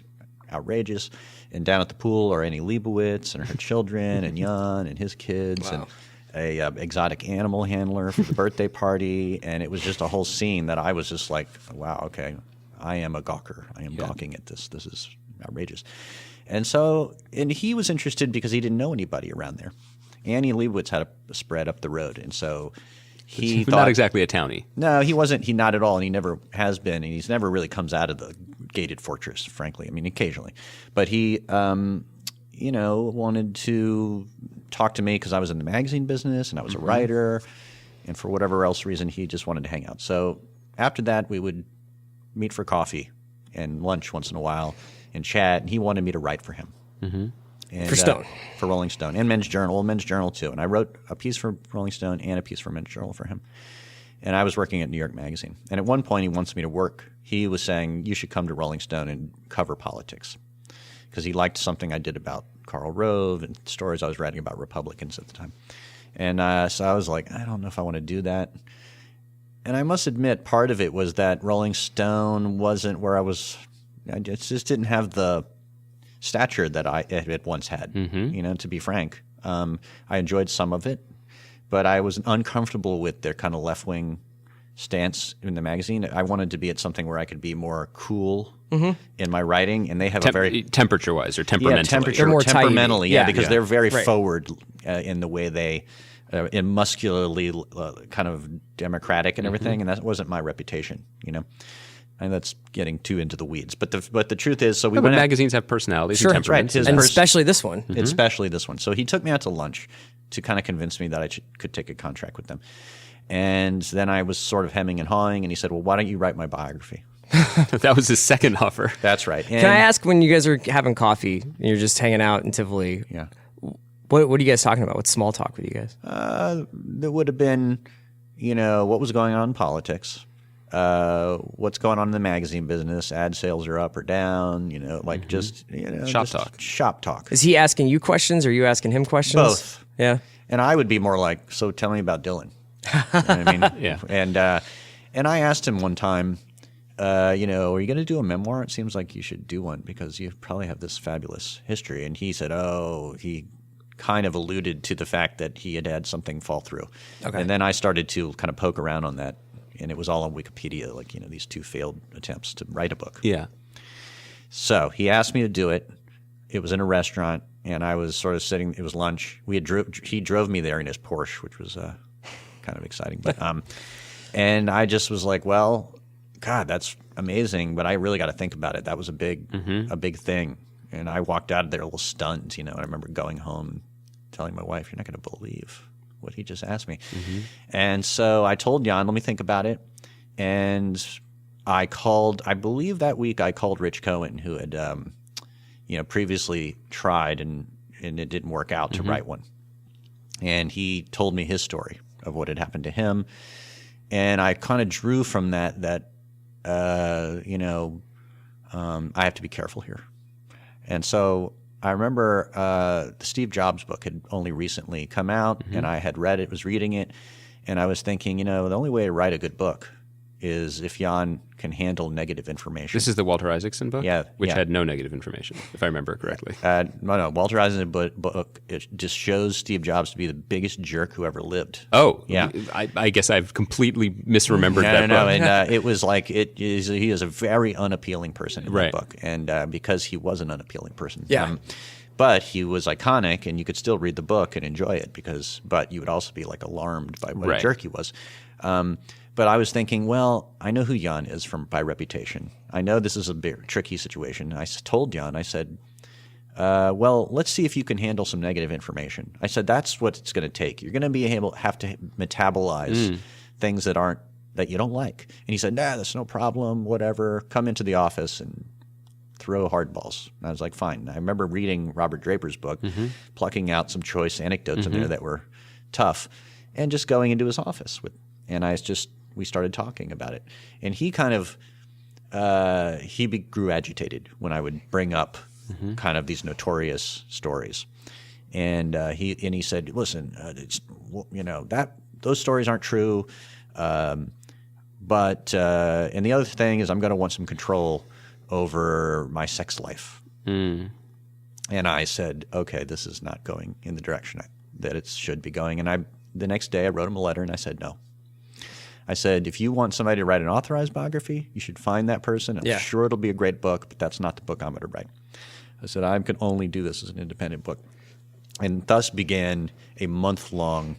outrageous. And down at the pool are Annie Leibovitz and her children, and Jann and his kids, and a exotic animal handler for the birthday party, and it was just a whole scene that I was just like, wow, okay, I am a gawker. I am gawking at this. This is outrageous. And he was interested because he didn't know anybody around there. Annie Leibovitz had a spread up the road, and so he thought, not exactly a townie. no, he wasn't. He not at all, and he never has been, and he's never really comes out of the gated fortress, frankly. I mean, occasionally. But he, wanted to talk to me because I was in the magazine business and I was a writer, and for whatever else reason, he just wanted to hang out. So after that, we would meet for coffee and lunch once in a while and chat, and he wanted me to write for him. Mm-hmm. And, For Stone. For Rolling Stone and Men's Journal too. And I wrote a piece for Rolling Stone and a piece for Men's Journal for him. And I was working at New York Magazine. And at one point, he wants me to work. He was saying, you should come to Rolling Stone and cover politics. Because he liked something I did about Karl Rove and stories I was writing about Republicans at the time. And so I was like, I don't know if I want to do that. And I must admit, part of it was that Rolling Stone wasn't where I just didn't have the stature that I had once had, to be frank. I enjoyed some of it, but I was uncomfortable with their kind of left-wing stance in the magazine. I wanted to be at something where I could be more cool in my writing, and they have a very temperature-wise or temperamentally. They're more tidy. temperamentally, because they're very Right. forward in the way they, in muscularly kind of democratic and everything, and that wasn't my reputation, And that's getting too into the weeds. But the truth is, so we But went out, magazines have personalities Sure, and that's right. temperaments. And especially this one. especially this one. So he took me out to lunch to kind of convince me that I could take a contract with them. And then I was sort of hemming and hawing, and he said, well, why don't you write my biography? That was his second offer. That's right. Can I ask, when you guys are having coffee and you're just hanging out in Tivoli, Yeah. what are you guys talking about? What's small talk with you guys? There would have been, what was going on in politics, what's going on in the magazine business, ad sales are up or down, just, Shop just talk. Shop talk. Is he asking you questions or are you asking him questions? Both. Yeah. And I would be more like, so tell me about Dylan. You know what I mean? Yeah. And I asked him one time, are you going to do a memoir? It seems like you should do one because you probably have this fabulous history. And he said, he kind of alluded to the fact that he had had something fall through. Okay. And then I started to kind of poke around on that. And it was all on Wikipedia, these 2 failed attempts to write a book. Yeah. So he asked me to do it. It was in a restaurant, and I was sort of sitting. It was lunch. He drove me there in his Porsche, which was kind of exciting. But and I just was like, well, God, that's amazing, but I really got to think about it. That was a big thing. And I walked out of there a little stunned. I remember going home and telling my wife, "You're not going to believe what he just asked me." And so I told Jann, "Let me think about it." And I believe that week I called Rich Cohen, who had previously tried and it didn't work out to write one. And he told me his story of what had happened to him. And I kind of drew from that I have to be careful here. And so I remember the Steve Jobs book had only recently come out, and I had read it, was reading it, and I was thinking, the only way to write a good book is if Jann can handle negative information. This is the Walter Isaacson book? Yeah, Which yeah. had no negative information, if I remember correctly. No, Walter Isaacson's book, it just shows Steve Jobs to be the biggest jerk who ever lived. Oh, Yeah. I guess I've completely misremembered that No, book. and it was like he is a very unappealing person in Right. that book, and because he was an unappealing person. Yeah. But he was iconic, and you could still read the book and enjoy it but you would also be like alarmed by what a Right. jerk he was. But I was thinking, well, I know who Jann is by reputation. I know this is a big, tricky situation. I told Jann, I said, well, let's see if you can handle some negative information. I said, that's what it's going to take. You're going to have to metabolize things that you don't like. And he said, nah, that's no problem, whatever. Come into the office and throw hardballs. And I was like, fine. I remember reading Robert Draper's book, plucking out some choice anecdotes in there that were tough, and just going into his office we started talking about it. And he kind of grew agitated when I would bring up kind of these notorious stories. And he said, listen, those stories aren't true. But and the other thing is I'm going to want some control over my sex life. And I said, okay, this is not going in the direction that it should be going. And the next day I wrote him a letter and I said, no. I said, if you want somebody to write an authorized biography, you should find that person. I'm sure it'll be a great book, but that's not the book I'm going to write. I said, I can only do this as an independent book. And thus began a month-long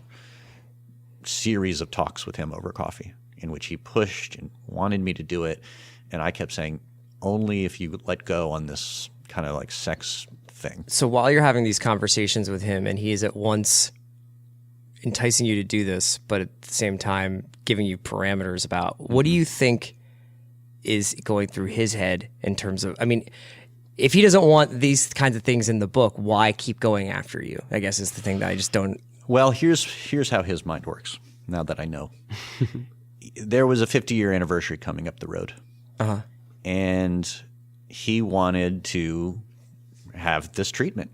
series of talks with him over coffee in which he pushed and wanted me to do it. And I kept saying, only if you let go on this kind of like sex thing. So while you're having these conversations with him and he is at once enticing you to do this, but at the same time giving you parameters about what do you think is going through his head in terms of, I mean, if he doesn't want these kinds of things in the book, why keep going after you? I guess is the thing that I just don't. Well, here's how his mind works, now that I know. There was a 50-year anniversary coming up the road. And he wanted to have this treatment.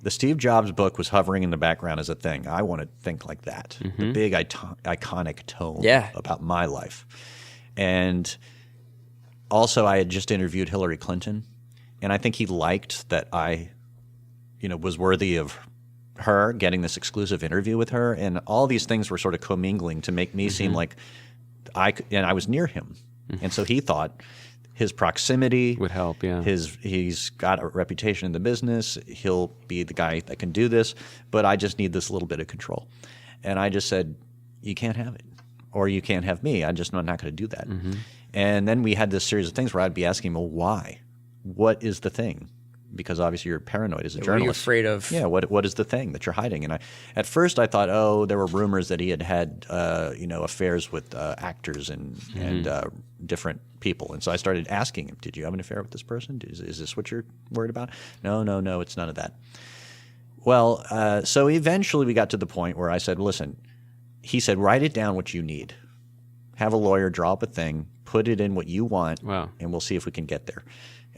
The Steve Jobs book was hovering in the background as a thing. I want to think like that. The big iconic tome about my life. And also I had just interviewed Hillary Clinton, and I think he liked that I, was worthy of her getting this exclusive interview with her, and all these things were sort of commingling to make me seem like I was near him. And so he thought his proximity would help, he's got a reputation in the business. He'll be the guy that can do this, but I just need this little bit of control. And I just said, you can't have it, or you can't have me. I'm not going to do that. And then we had this series of things where I'd be asking him, well, why? What is the thing? Because obviously you're paranoid as a journalist. What are you afraid of? Yeah, what is the thing that you're hiding? And at first I thought, there were rumors that he had affairs with actors and different people. And so I started asking him, did you have an affair with this person? Is this what you're worried about? No, it's none of that. Well, so eventually we got to the point where I said, listen, he said, write it down what you need. Have a lawyer draw up a thing, put it in what you want, and we'll see if we can get there.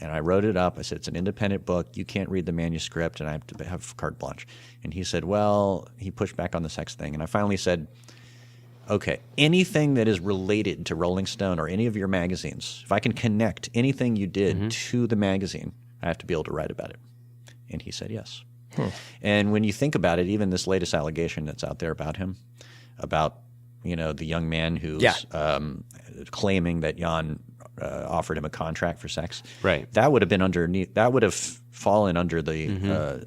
And I wrote it up. I said, it's an independent book. You can't read the manuscript, and I have to have carte blanche. And he said, well, he pushed back on the sex thing. And I finally said, okay, anything that is related to Rolling Stone or any of your magazines, if I can connect anything you did to the magazine, I have to be able to write about it. And he said yes. And when you think about it, even this latest allegation that's out there about him, about the young man who's claiming that Jann offered him a contract for sex. Right. That would have been underneath. That would have fallen under the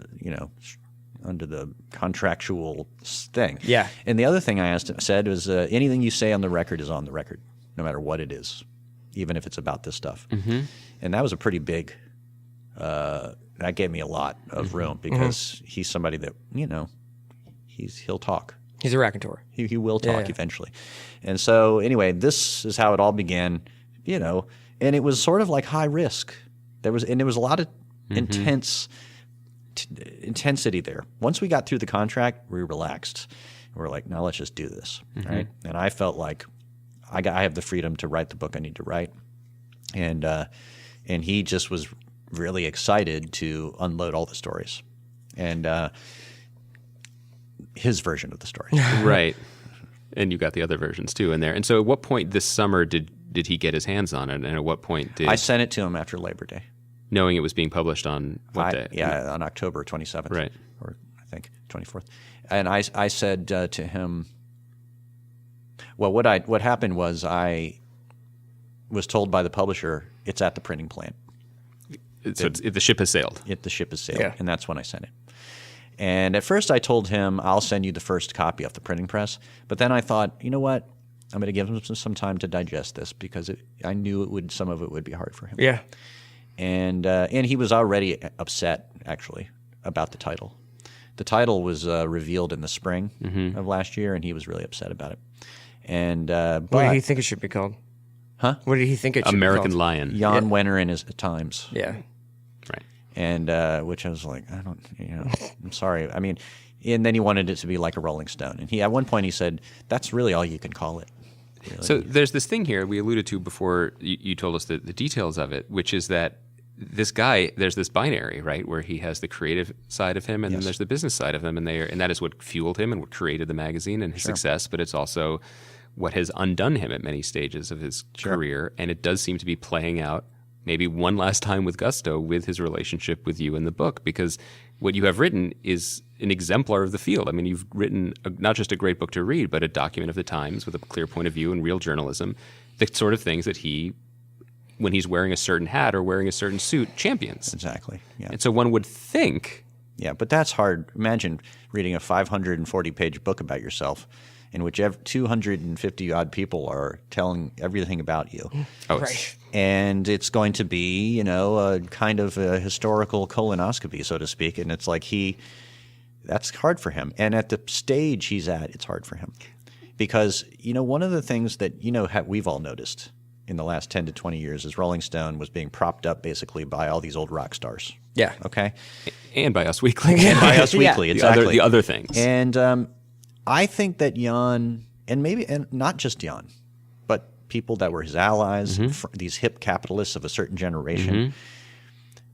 under the contractual thing. Yeah. And the other thing I said was anything you say on the record is on the record, no matter what it is, even if it's about this stuff. And that was a pretty big. That gave me a lot of room because he's somebody that he'll talk. He's a raconteur. He will talk eventually. And so anyway, this is how it all began, and it was sort of like high risk. There was a lot of intensity there. Once we got through the contract, we relaxed. We were like, now let's just do this, right? And I felt like I have the freedom to write the book I need to write. And he just was really excited to unload all the stories. And his version of the story. Right. And you got the other versions too in there. And so at what point this summer did he get his hands on it? And at what point did... I sent it to him after Labor Day. Knowing it was being published on what day? Yeah, on October 27th. Right. Or I think 24th. And I said to him, well, what happened was I was told by the publisher, it's at the printing plant. So the ship has sailed. The ship has sailed. And that's when I sent it. And at first I told him, I'll send you the first copy off the printing press. But then I thought, you know what? I'm going to give him some time to digest this because I knew some of it would be hard for him. Yeah. And he was already upset, actually, about the title. The title was revealed in the spring of last year, and he was really upset about it. And What but did he think it should be called? Huh? What did he think it should American be called? Lion. Jann Wenner in his times. Yeah. Right. And which I was like, I don't, I'm sorry. I mean, and then he wanted it to be like a Rolling Stone. And at one point he said, that's really all you can call it. Really. So there's this thing here we alluded to before you told us the details of it, which is that this guy, there's this binary, right, where he has the creative side of him and then there's the business side of him, and that is what fueled him and what created the magazine and his success, but it's also what has undone him at many stages of his career, and it does seem to be playing out maybe one last time with gusto with his relationship with you in the book, because what you have written is an exemplar of the field. I mean, you've written not just a great book to read, but a document of the times with a clear point of view and real journalism, the sort of things that he, when he's wearing a certain hat or wearing a certain suit, champions. Exactly. Yeah. And so one would think... Yeah, but that's hard. Imagine reading a 540-page book about yourself in which 250-odd people are telling everything about you. Oh, Right. And it's going to be, a kind of a historical colonoscopy, so to speak. And it's like that's hard for him. And at the stage he's at, it's hard for him. Because, one of the things that, we've all noticed in the last 10 to 20 years is Rolling Stone was being propped up basically by all these old rock stars. Yeah. Okay? And by Us Weekly. And by Us Weekly, exactly. The other things. And I think that Jann, and not just Jann, but people that were his allies, these hip capitalists of a certain generation,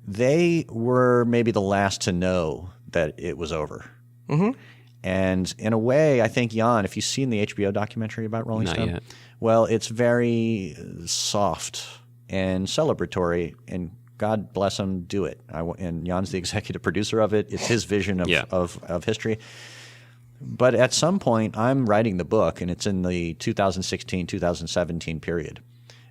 they were maybe the last to know that it was over. And in a way, I think Jann, if you've seen the HBO documentary about Rolling Not Stone, yet. well, it's very soft and celebratory, and God bless him, do it. And Jann's the executive producer of it. It's his vision of history. But at some point, I'm writing the book, and it's in the 2016, 2017 period.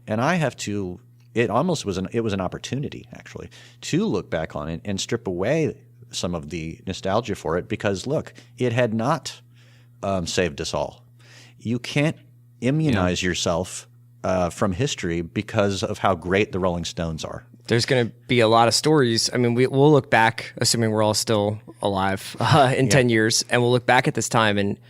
And I have to – it was an opportunity, actually, to look back on it and strip away some of the nostalgia for it because, look, it had not saved us all. You can't immunize yourself from history because of how great the Rolling Stones are. There's going to be a lot of stories. I mean, we'll look back, assuming we're all still alive in 10 years, and we'll look back at this time. And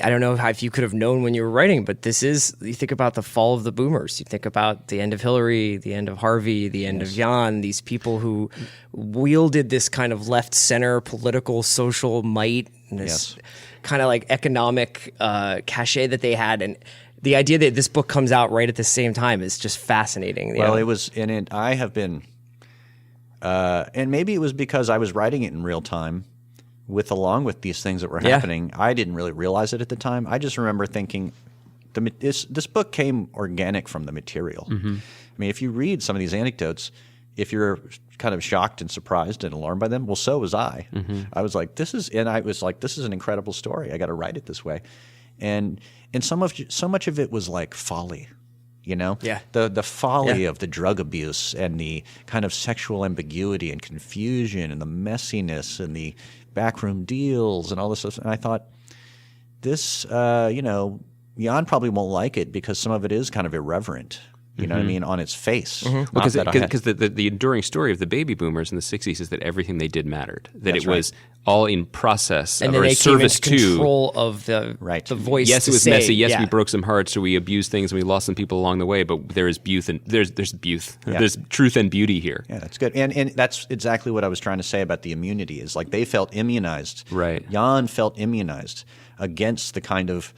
I don't know if you could have known when you were writing, but you think about the fall of the boomers. You think about the end of Hillary, the end of Harvey, the end of Jann, these people who wielded this kind of left-center political, social might, and this kind of like economic cachet that they had. And the idea that this book comes out right at the same time is just fascinating. Well, it was, and I have been, and maybe it was because I was writing it in real time, along with these things that were happening. I didn't really realize it at the time. I just remember thinking, this book came organic from the material. I mean, if you read some of these anecdotes, if you're kind of shocked and surprised and alarmed by them, well, so was I. I was like, this is an incredible story. I got to write it this way. And so much of it was like folly, the folly of the drug abuse and the kind of sexual ambiguity and confusion and the messiness and the backroom deals and all this stuff. And I thought, this, Jann probably won't like it because some of it is kind of irreverent. You know what I mean? On its face. Because the enduring story of the baby boomers in the 60s is that everything they did mattered. That it was all in process and or then they service came into to. control of the voice. Yes, to it was say, messy. Yes, we broke some hearts or we abused things and we lost some people along the way. But there is beauty and there's truth and beauty here. Yeah, that's good. And that's exactly what I was trying to say about the immunity. Is like they felt immunized. Right. Jann felt immunized against the kind of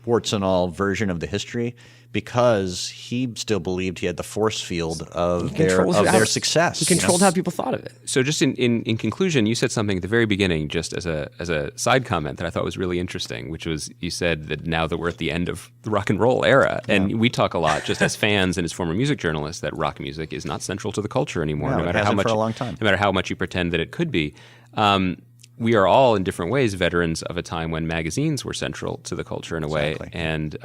warts and all version of the history, because he still believed he had the force field of their success. He controlled how people thought of it. So just in conclusion, you said something at the very beginning, just as a side comment that I thought was really interesting, which was you said that now that we're at the end of the rock and roll era, and we talk a lot just as fans and as former music journalists that rock music is not central to the culture anymore, no matter how much for a long time. No matter how much you pretend that it could be. We are all in different ways veterans of a time when magazines were central to the culture in a way. And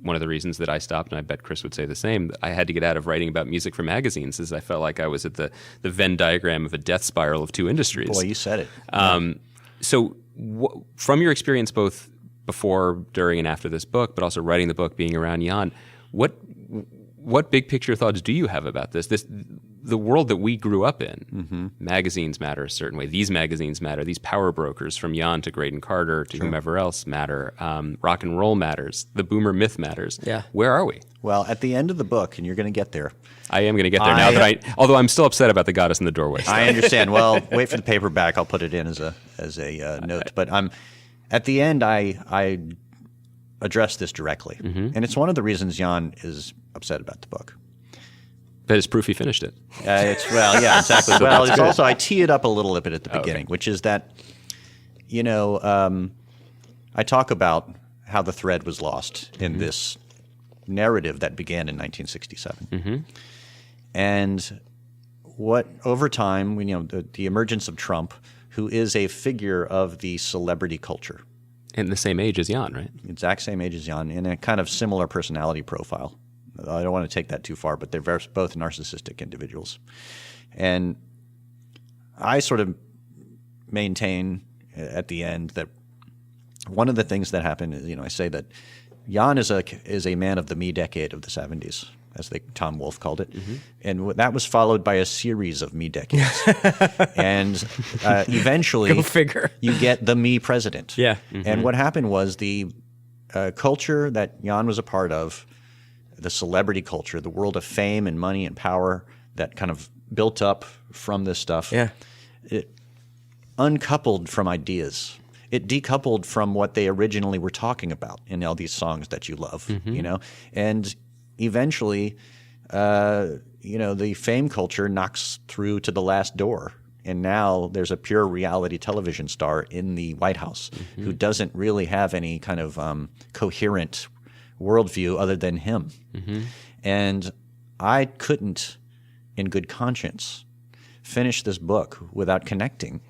one of the reasons that I stopped, and I bet Chris would say the same, I had to get out of writing about music for magazines, is I felt like I was at the Venn diagram of a death spiral of two industries. Boy, you said it. So from your experience both before, during, and after this book, but also writing the book, being around Jann, what big picture thoughts do you have about this? the world that we grew up in. Magazines matter a certain way. These magazines matter. These power brokers, from Jann to Graydon Carter to whomever else, matter. Rock and roll matters. The boomer myth matters. Yeah. Where are we? Well, at the end of the book, and you're going to get there. I am going to get there now that although I'm still upset about the goddess in the doorway stuff. I understand. Well, wait for the paperback. I'll put it in as a note. But at the end, I address this directly, and it's one of the reasons Jann is upset about the book. That is proof he finished it. Yeah, exactly. Well, it's also I tee it up a little bit at the beginning, which is that, I talk about how the thread was lost in this narrative that began in 1967, and what over time, the emergence of Trump, who is a figure of the celebrity culture, And the same age as Jann, right? Exact same age as Jann, and a kind of similar personality profile. I don't want to take that too far, but they're both narcissistic individuals. And I sort of maintain at the end that one of the things that happened is, I say that Jann is a man of the me decade of the 70s, as Tom Wolfe called it. And that was followed by a series of me decades. And eventually Go figure. You get the me president. Yeah. And what happened was the culture that Jann was a part of, the celebrity culture, the world of fame and money and power that kind of built up from this stuff, it uncoupled from ideas. It decoupled from what they originally were talking about in all these songs that you love, and eventually, the fame culture knocks through to the last door. And now there's a pure reality television star in the White House who doesn't really have any kind of coherent worldview other than him. And I couldn't, in good conscience, finish this book without connecting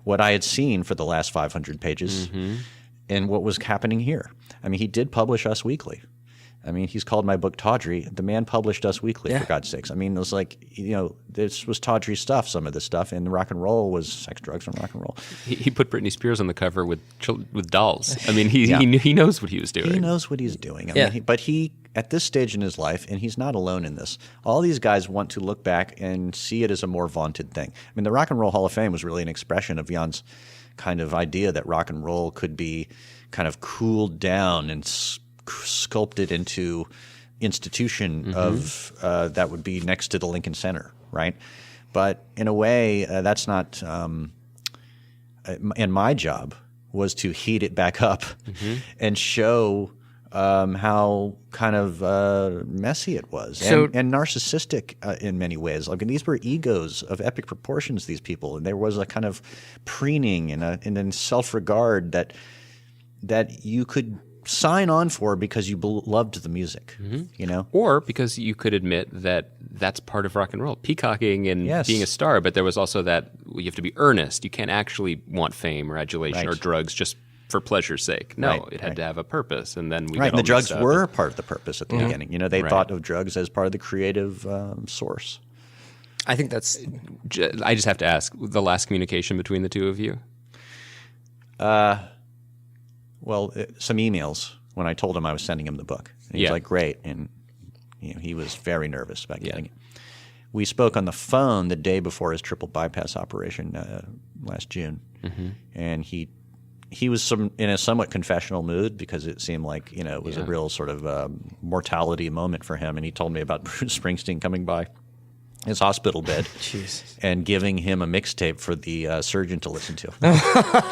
what I had seen for the last 500 pages and what was happening here. I mean, he did publish Us Weekly. I mean, he's called my book tawdry. The man published Us Weekly, for God's sakes. I mean, it was like, this was tawdry stuff, some of this stuff, and rock and roll was sex, drugs, and rock and roll. He put Britney Spears on the cover with dolls. I mean, he knows what he was doing. He knows what he's doing. I mean, but he, at this stage in his life, and he's not alone in this, all these guys want to look back and see it as a more vaunted thing. I mean, the Rock and Roll Hall of Fame was really an expression of Jann's kind of idea that rock and roll could be kind of cooled down and sculpted into institution of that would be next to the Lincoln Center, right? But in a way, that's not. And my job was to heat it back up and show how kind of messy it was and narcissistic in many ways. Like, these were egos of epic proportions. These people, and there was a kind of preening and then self-regard that you could sign on for because you loved the music, or because you could admit that that's part of rock and roll, peacocking and being a star. But there was also that you have to be earnest. You can't actually want fame or adulation or drugs just for pleasure's sake. No, it had to have a purpose. And then we and the drugs were part of the purpose at the beginning. They thought of drugs as part of the creative source. I think that's. I just have to ask, the last communication between the two of you. Well, some emails when I told him I was sending him the book. And he was like, great. And he was very nervous about getting it. We spoke on the phone the day before his triple bypass operation last June. And he was in a somewhat confessional mood because it seemed like, it was a real sort of mortality moment for him. And he told me about Bruce Springsteen coming by his hospital bed and giving him a mixtape for the surgeon to listen to.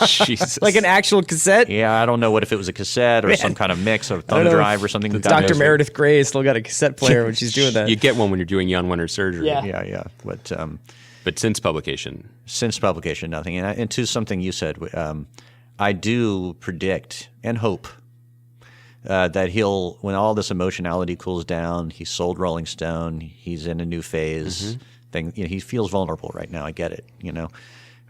Jesus. Like an actual cassette? Yeah, I don't know if it was a cassette or some kind of mix or thumb drive or something. Dr. Meredith Grey still got a cassette player when she's doing that. You get one when you're doing Jann Wenner surgery. Yeah. But since publication? Since publication, nothing. And to something you said, I do predict and hope that he'll, when all this emotionality cools down, he sold Rolling Stone, he's in a new phase thing. He feels vulnerable right now. I get it.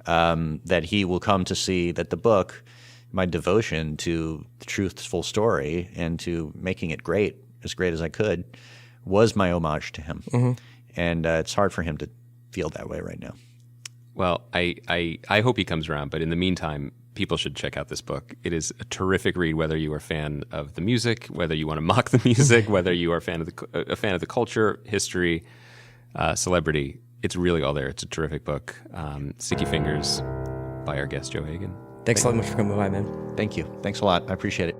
That he will come to see that the book, my devotion to the truthful story and to making it great as I could, was my homage to him. And it's hard for him to feel that way right now. Well, I hope he comes around, but in the meantime, people should check out this book. It is a terrific read, whether you are a fan of the music, whether you want to mock the music, whether you are a fan of the culture, history. celebrity. It's really all there. It's a terrific book. Sticky Fingers by our guest, Joe Hagan. Thanks so much for coming by, man. Thank you. Thanks a lot. I appreciate it.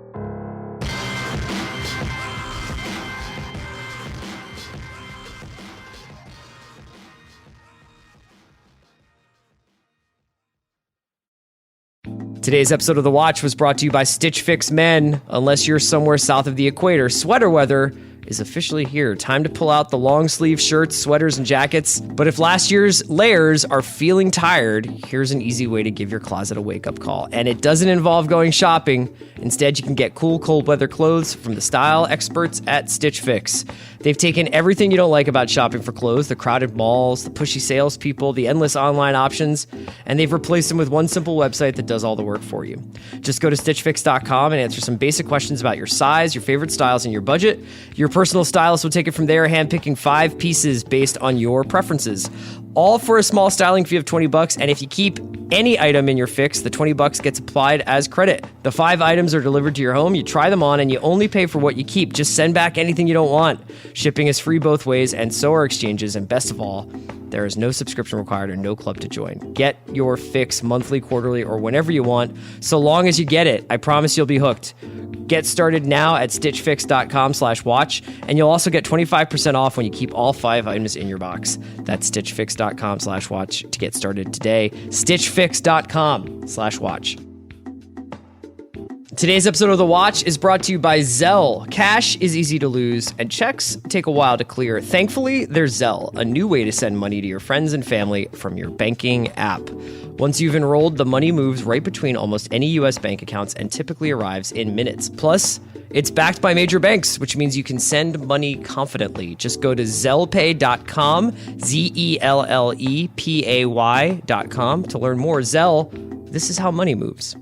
Today's episode of The Watch was brought to you by Stitch Fix Men. Unless you're somewhere south of the equator, sweater weather is officially here. Time to pull out the long sleeve shirts, sweaters, and jackets. But if last year's layers are feeling tired, here's an easy way to give your closet a wake-up call. And it doesn't involve going shopping. Instead, you can get cool, cold weather clothes from the style experts at Stitch Fix. They've taken everything you don't like about shopping for clothes, the crowded malls, the pushy salespeople, the endless online options, and they've replaced them with one simple website that does all the work for you. Just go to stitchfix.com and answer some basic questions about your size, your favorite styles, and your budget. Your personal stylist will take it from there, handpicking 5 pieces based on your preferences. All for a small styling fee of $20, and if you keep any item in your fix, the $20 gets applied as credit. The 5 items are delivered to your home, you try them on, and you only pay for what you keep. Just send back anything you don't want. Shipping is free both ways, and so are exchanges, and best of all, there is no subscription required or no club to join. Get your fix monthly, quarterly, or whenever you want, so long as you get it. I promise you'll be hooked. Get started now at stitchfix.com/watch, and you'll also get 25% off when you keep all 5 items in your box. That's stitchfix.com/watch to get started today. stitchfix.com/watch. Today's episode of The Watch is brought to you by Zelle. Cash is easy to lose, and checks take a while to clear. Thankfully, there's Zelle, a new way to send money to your friends and family from your banking app. Once you've enrolled, the money moves right between almost any U.S. bank accounts and typically arrives in minutes. Plus, it's backed by major banks, which means you can send money confidently. Just go to zellepay.com, ZELLEPAY.com to learn more. Zelle, this is how money moves.